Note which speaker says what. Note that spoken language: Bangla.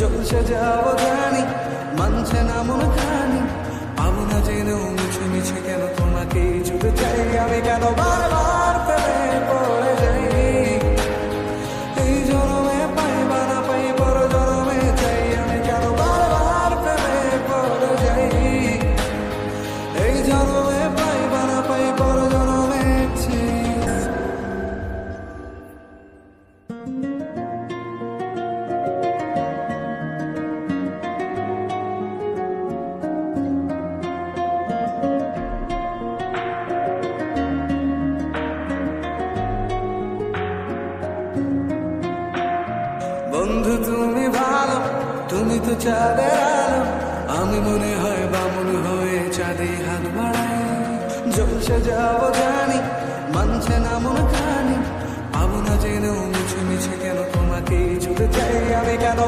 Speaker 1: জলসে যাবো জানি, মানছে না মন খানি, পাবো না জেনেও মিছে মিছে কেন তোমাকে ছুটে চাই আমি, কেন বারবার ফেলে পড়ে যাই। এই জনমে পাই বা না পাই পর জনমে চাই আমি, কেন বারবার ফেলে পড়ে যাই। এই জনমে পাই বা না পাই পর জনমে চাই। বন্ধু তুমি ভালো, তুমি তো চাঁদের আলো, আমি মনে হয় বামুন হয়ে চাঁদে হাত বাড়াই। জলসে যাবো জানি, মানছে না মন খানি, পাবো না জেনেও মিছে মিছে কেন তোমাকে ছুটে চাই আমি, কেন